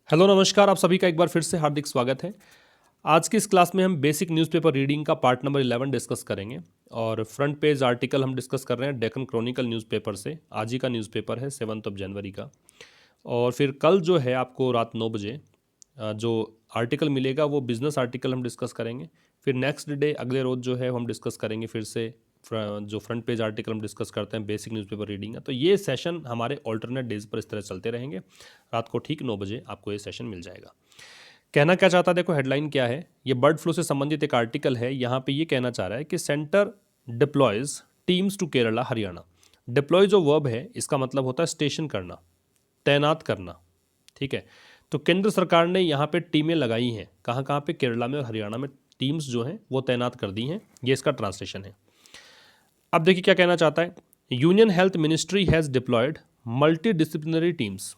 Hello नमस्कार, आप सभी का एक बार फिर से हार्दिक स्वागत है। आज की इस क्लास में हम बेसिक न्यूज़पेपर रीडिंग का पार्ट नंबर 11 डिस्कस करेंगे और फ्रंट पेज आर्टिकल हम डिस्कस कर रहे हैं डेक्कन क्रॉनिकल न्यूज़पेपर से। आज ही का न्यूज़पेपर है 7 जनवरी का। और फिर कल जो है आपको रात 9 बजे जो आर्टिकल मिलेगा वो बिजनेस आर्टिकल हम डिस्कस करेंगे। फिर नेक्स्ट डे अगले रोज़ जो है हम डिस्कस करेंगे फिर से जो फ्रंट पेज आर्टिकल हम डिस्कस करते हैं बेसिक न्यूज़पेपर रीडिंग है। तो ये सेशन हमारे ऑल्टरनेट डेज पर इस तरह चलते रहेंगे। रात को ठीक 9 बजे आपको ये सेशन मिल जाएगा। कहना क्या चाहता है, देखो हेडलाइन क्या है। ये बर्ड फ्लू से संबंधित एक आर्टिकल है। यहाँ पे ये कहना चाह रहा है कि centre deploys teams to Kerala Haryana. Deploy जो वर्ब है इसका मतलब होता है स्टेशन करना, तैनात करना। ठीक है, तो केंद्र सरकार ने यहाँ पे टीमें लगाई हैं। कहाँ कहाँ पे? केरला में और हरियाणा में टीम्स जो हैं वो तैनात कर दी हैं। ये इसका ट्रांसलेशन है। अब देखिए क्या कहना चाहता है। Union health ministry has deployed multi disciplinary teams.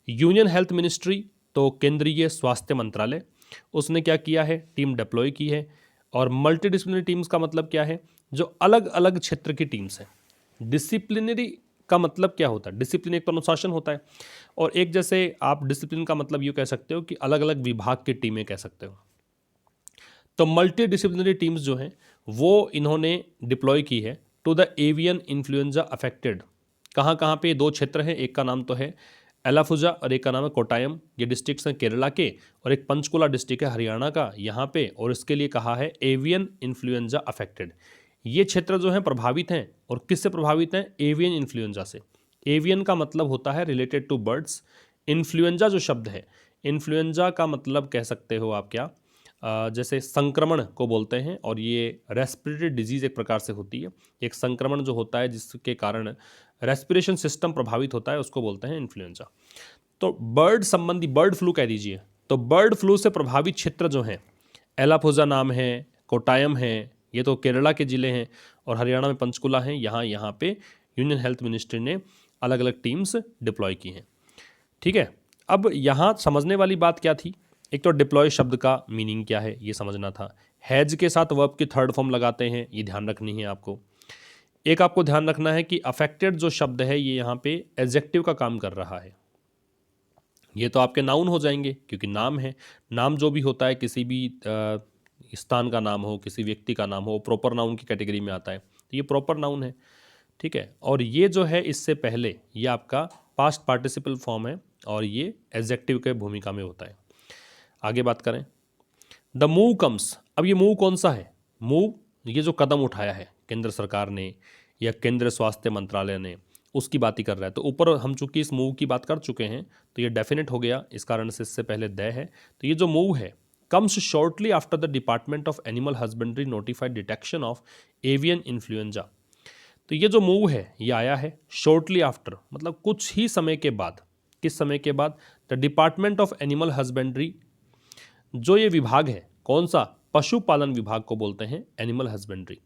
Union health ministry तो केंद्रीय स्वास्थ्य मंत्रालय, उसने क्या किया है? टीम डिप्लॉय की है। और मल्टी डिसिप्लिनरी टीम्स का मतलब क्या है? जो अलग अलग क्षेत्र की टीम्स हैं। डिसिप्लिनरी का मतलब क्या होता है? डिसिप्लिन एक तो अनुशासन होता है, और एक जैसे आप डिसिप्लिन का मतलब यूँ कह सकते हो कि अलग अलग विभाग की टीमें कह सकते हो। तो मल्टी डिसिप्लिनरी टीम्स जो हैं वो इन्होंने डिप्लॉय की है to the avian influenza affected. कहाँ कहाँ पे? दो क्षेत्र हैं, एक का नाम तो है एलाफुजा और एक का नाम है कोटायम। ये डिस्ट्रिक्ट्स हैं केरला के, और एक पंचकुला डिस्ट्रिक्ट है हरियाणा का यहाँ पे। और इसके लिए कहा है एवियन इन्फ्लुएंजा अफेक्टेड। ये क्षेत्र जो हैं प्रभावित हैं, और किससे प्रभावित हैं? एवियन इन्फ्लुएंजा से। एवियन का मतलब होता है रिलेटेड टू बर्ड्स। इन्फ्लुएंजा जो शब्द है, इन्फ्लुएंजा का मतलब कह सकते हो आप क्या, जैसे संक्रमण को बोलते हैं। और ये रेस्पिरेटरी डिजीज़ एक प्रकार से होती है। एक संक्रमण जो होता है जिसके कारण रेस्पिरेशन सिस्टम प्रभावित होता है, उसको बोलते हैं इन्फ्लुएंजा। तो बर्ड संबंधी, बर्ड फ्लू कह दीजिए। तो बर्ड फ्लू से प्रभावित क्षेत्र जो हैं, एलाफुजा नाम है, कोटायम है, ये तो केरला के ज़िले हैं, और हरियाणा में पंचकुला हैं। यहाँ पे यूनियन हेल्थ मिनिस्ट्री ने अलग अलग टीम्स डिप्लॉय की हैं। ठीक है, अब यहाँ समझने वाली बात क्या थी? एक तो डिप्लॉय शब्द का मीनिंग क्या है ये समझना था। हैज के साथ वर्ब की थर्ड फॉर्म लगाते हैं, ये ध्यान रखनी है आपको। एक आपको ध्यान रखना है कि अफेक्टेड जो शब्द है ये यहाँ पे एडजेक्टिव का काम कर रहा है। ये तो आपके नाउन हो जाएंगे क्योंकि नाम है। नाम जो भी होता है, किसी भी स्थान का नाम हो, किसी व्यक्ति का नाम हो, प्रॉपर नाउन की कैटेगरी में आता है, तो ये प्रॉपर नाउन है। ठीक है, और ये जो है इससे पहले ये आपका पास्ट पार्टिसिपल फॉर्म है, और ये एडजेक्टिव के भूमिका में होता है। आगे बात करें, द मूव कम्स। अब ये मूव कौन सा है? मूव, ये जो कदम उठाया है केंद्र सरकार ने या केंद्रीय स्वास्थ्य मंत्रालय ने, उसकी बात ही कर रहा है। तो ऊपर हम चूंकि इस मूव की बात कर चुके हैं तो ये डेफिनेट हो गया, इस कारण से इससे पहले द है। तो ये जो मूव है, comes shortly after the department of animal husbandry notified detection of avian influenza. तो ये जो मूव है ये आया है शॉर्टली आफ्टर, मतलब कुछ ही समय के बाद। किस समय के बाद? The department of animal husbandry, जो ये विभाग है कौन सा? पशुपालन विभाग को बोलते हैं एनिमल हस्बेंड्री।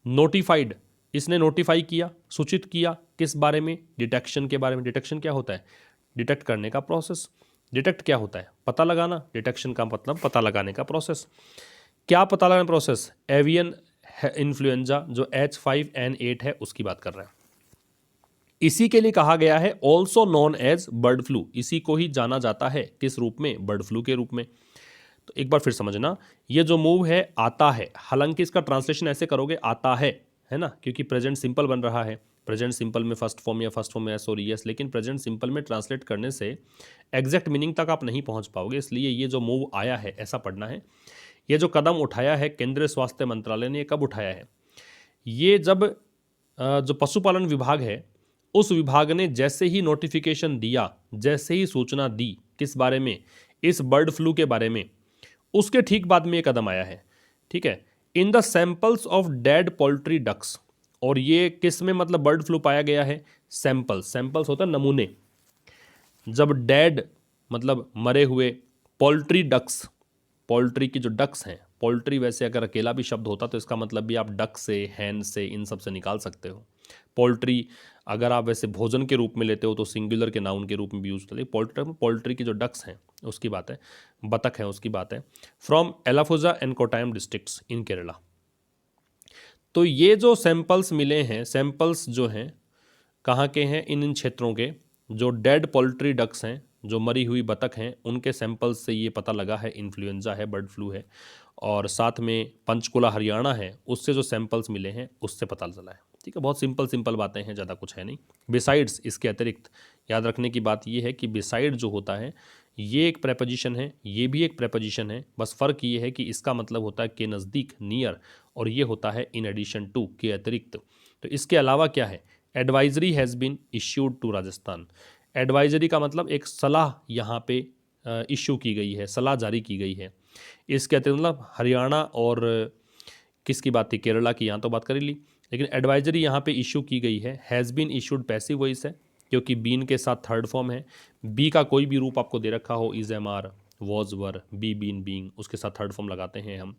नोटिफाइड, इसने नोटिफाई किया, सूचित किया, किस बारे में? डिटेक्शन के बारे में। डिटेक्शन क्या होता है? डिटेक्ट करने का प्रोसेस। डिटेक्ट क्या होता है? पता लगाना। डिटेक्शन का मतलब पता लगाने का प्रोसेस। क्या पता लगाने प्रोसेस? एवियन इन्फ्लुएंजा जो H5N8 है उसकी बात कर रहे हैं। इसी के लिए कहा गया है also known as bird flu. इसी को ही जाना जाता है किस रूप में? बर्ड फ्लू के रूप में। तो एक बार फिर समझना, ये जो मूव है आता है, हालांकि इसका ट्रांसलेशन ऐसे करोगे आता है ना, क्योंकि प्रेजेंट सिंपल बन रहा है। प्रेजेंट सिंपल में फर्स्ट फॉर्म या फर्स्ट फॉर्म में एस और यस, लेकिन प्रेजेंट सिंपल में ट्रांसलेट करने से एग्जैक्ट मीनिंग तक आप नहीं पहुंच पाओगे। इसलिए ये जो मूव आया है ऐसा पढ़ना है। ये जो कदम उठाया है केंद्रीय स्वास्थ्य मंत्रालय ने, ये कब उठाया है? ये जब जो पशुपालन विभाग है उस विभाग ने जैसे ही नोटिफिकेशन दिया, जैसे ही सूचना दी, किस बारे में? इस बर्ड फ्लू के बारे में, उसके ठीक बाद में ये कदम आया है। ठीक है, in the samples of dead poultry ducks. और ये किस में मतलब बर्ड फ्लू पाया गया है? सैंपल्स, सैंपल्स होता है नमूने। जब डेड मतलब मरे हुए, पोल्ट्री डक्स, पोल्ट्री की जो डक्स हैं, पोल्ट्री वैसे अगर अकेला भी शब्द होता तो इसका मतलब भी आप डक से, हैन से, इन सब से निकाल सकते हो। पोल्ट्री अगर आप वैसे भोजन के रूप में लेते हो तो सिंगुलर के नाउन के रूप में भी यूज करते हैं। पोल्ट्री, पोल्ट्री की जो डक्स हैं उसकी बात है, बतख है उसकी बात है। फ्रॉम एलाफुजा एंड कोटायम डिस्ट्रिक्ट्स इन केरला। तो ये जो सैंपल्स मिले हैं, सैंपल्स जो हैं कहाँ के हैं? इन क्षेत्रों के। जो डेड पोल्ट्री डक्स हैं जो मरी हुई बतख हैं उनके सैंपल्स से ये पता लगा है इन्फ्लुएंजा है, बर्ड फ्लू है। और साथ में पंचकुला हरियाणा है, उससे जो सैंपल्स मिले हैं उससे पता चला है। ठीक है, बहुत सिंपल सिंपल बातें हैं, ज़्यादा कुछ है नहीं। बिसाइड्स, इसके अतिरिक्त याद रखने की बात ये है कि बिसाइड जो होता है ये एक प्रेपोजिशन है, ये भी एक प्रेपोजिशन है, बस फ़र्क ये है कि इसका मतलब होता है के नज़दीक, नियर, और ये होता है इन एडिशन टू, के अतिरिक्त। तो इसके अलावा क्या है, advisory has been issued to Rajasthan. Advisory का मतलब एक सलाह यहाँ पे इशू की गई है, सलाह जारी की गई है। इसके अतिरिक्त मतलब हरियाणा और किसकी बात थी, केरला की, यहाँ तो बात कर ही ली, लेकिन एडवाइजरी यहाँ पे इशू की गई है। Has been issued passive voice है क्योंकि बीन के साथ थर्ड फॉर्म है। बी का कोई भी रूप आपको दे रखा हो, is, am, are, was, were, be, been, being, उसके साथ थर्ड फॉर्म लगाते हैं हम,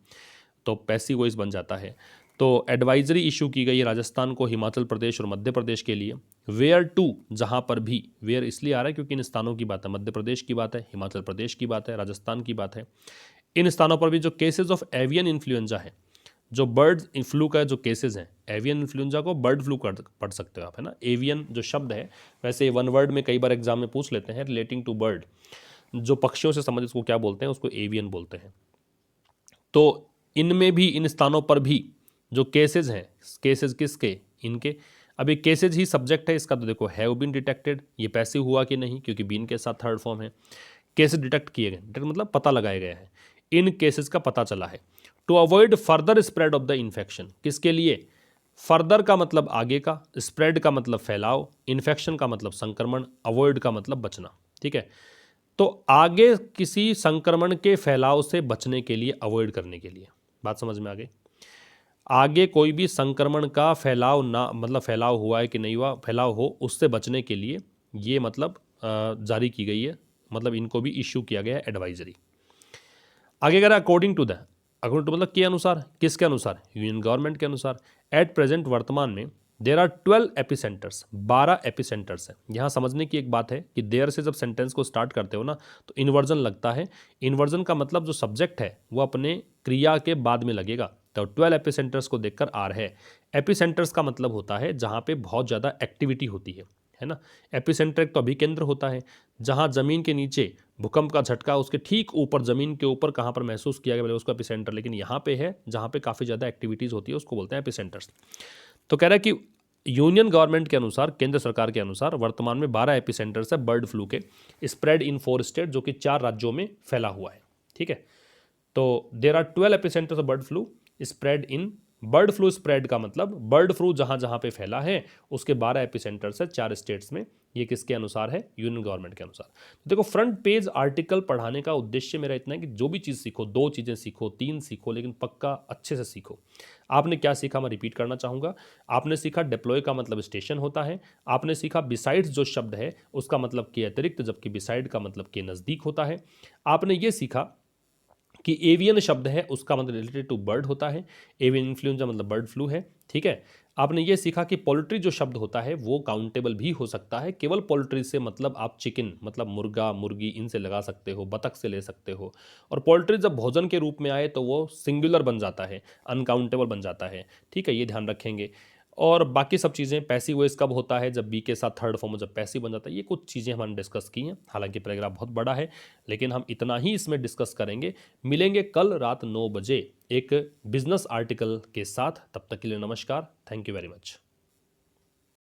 तो पैसिव वॉइस बन जाता है। तो एडवाइजरी इशू की गई है राजस्थान को, हिमाचल प्रदेश और मध्य प्रदेश के लिए। वेयर टू, जहाँ पर भी, वेयर इसलिए आ रहा है क्योंकि इन स्थानों की बात है, मध्य प्रदेश की बात है, हिमाचल प्रदेश की बात है, राजस्थान की बात है। इन स्थानों पर भी जो केसेस ऑफ एवियन इन्फ्लुएंजा है, जो बर्ड फ्लू का जो केसेस हैं, एवियन इन्फ्लुएंजा को बर्ड फ्लू पढ़ सकते हो आप, है ना। एवियन जो शब्द है, वैसे वन वर्ड में कई बार एग्जाम में पूछ लेते हैं, रिलेटिंग टू बर्ड, जो पक्षियों से संबंधित, उसको क्या बोलते हैं, उसको एवियन बोलते हैं। तो इनमें भी, इन स्थानों पर भी जो केसेस हैं, केसेस किसके, इनके। अब ये केसेज ही सब्जेक्ट है इसका, तो देखो हैव बीन डिटेक्टेड, ये पैसिव हुआ कि नहीं क्योंकि बीन के साथ थर्ड फॉर्म है। केसेस डिटेक्ट किए गए, डिटेक्ट मतलब पता लगाया गया है, इन केसेस का पता चला है। To avoid further spread of the infection, किसके लिए, फर्दर का मतलब आगे का, स्प्रेड का मतलब फैलाव, इन्फेक्शन का मतलब संक्रमण, अवॉइड का मतलब बचना। ठीक है, तो आगे किसी संक्रमण के फैलाव से बचने के लिए, अवॉइड करने के लिए, बात समझ में आ गई। आगे कोई भी संक्रमण का फैलाव ना, मतलब फैलाव हुआ है कि नहीं हुआ, फैलाव हो उससे बचने के लिए ये मतलब जारी की गई है, मतलब इनको भी इश्यू किया गया है एडवाइजरी। आगे कह रहा है अकॉर्डिंग टू मतलब के अनुसार, किसके अनुसार, यूनियन गवर्नमेंट के अनुसार। एट प्रेजेंट, वर्तमान में, देर आर 12 एपिसेंटर्स, 12 एपिसेंटर्स हैं। यहाँ समझने की एक बात है कि देर से जब सेंटेंस को स्टार्ट करते हो ना तो इन्वर्जन लगता है। इन्वर्जन का मतलब जो सब्जेक्ट है वो अपने क्रिया के बाद में लगेगा, तो 12 एपिसेंटर्स को देखकर आर है। एपिसेंटर्स का मतलब होता है जहाँ पे बहुत ज़्यादा एक्टिविटी होती है ना। एपिसेंटर एक तो अभिकेंद्र होता है, जहाँ ज़मीन के नीचे भूकंप का झटका उसके ठीक ऊपर, ज़मीन के ऊपर कहाँ पर महसूस किया गया उसको एपिसेंटर, लेकिन यहाँ पे है जहाँ पे काफ़ी ज़्यादा एक्टिविटीज़ होती है उसको बोलते हैं एपिसेंटर्स। तो कह रहा है कि यूनियन गवर्नमेंट के अनुसार, केंद्र सरकार के अनुसार, वर्तमान में 12 एपिसेंटर्स है बर्ड फ्लू के, स्प्रेड इन 4 स्टेट, जो कि 4 राज्यों में फैला हुआ है। ठीक है, तो there are 12 epicentres of bird flu spread in, bird flu spread का मतलब बर्ड फ्लू जहां जहां पे फैला है उसके 12 एपिसेंटर्स है 4 स्टेट्स में। ये किसके अनुसार है, यूनियन गवर्नमेंट के अनुसार। तो देखो, फ्रंट पेज आर्टिकल पढ़ाने का उद्देश्य मेरा इतना है कि जो भी चीज़ सीखो, 2 चीज़ें सीखो, 3 सीखो, लेकिन पक्का अच्छे से सीखो। आपने क्या सीखा मैं रिपीट करना चाहूँगा। आपने सीखा डिप्लॉय का मतलब स्टेशन होता है। आपने सीखा बिसाइड्स जो शब्द है उसका मतलब के अतिरिक्त, जबकि बिसाइड का मतलब के नज़दीक होता है। आपने ये सीखा कि एवियन शब्द है उसका मतलब रिलेटेड टू बर्ड होता है, एवियन इन्फ्लुएंजा मतलब बर्ड फ्लू है। ठीक है, आपने ये सीखा कि पोल्ट्री जो शब्द होता है वो काउंटेबल भी हो सकता है, केवल पोल्ट्री से मतलब आप चिकन मतलब मुर्गा मुर्गी इनसे लगा सकते हो, बतख से ले सकते हो। और पोल्ट्री जब भोजन के रूप में आए तो वो सिंगुलर बन जाता है, अनकाउंटेबल बन जाता है। ठीक है, ये ध्यान रखेंगे। और बाकी सब चीज़ें, पैसिव वॉइस कब होता है, जब बी के साथ थर्ड फॉर्म जब पैसिव बन जाता है। ये कुछ चीज़ें हमने डिस्कस की हैं, हालांकि पैराग्राफ बहुत बड़ा है लेकिन हम इतना ही इसमें डिस्कस करेंगे। मिलेंगे कल रात 9 बजे एक बिजनेस आर्टिकल के साथ, तब तक के लिए नमस्कार, थैंक यू वेरी मच।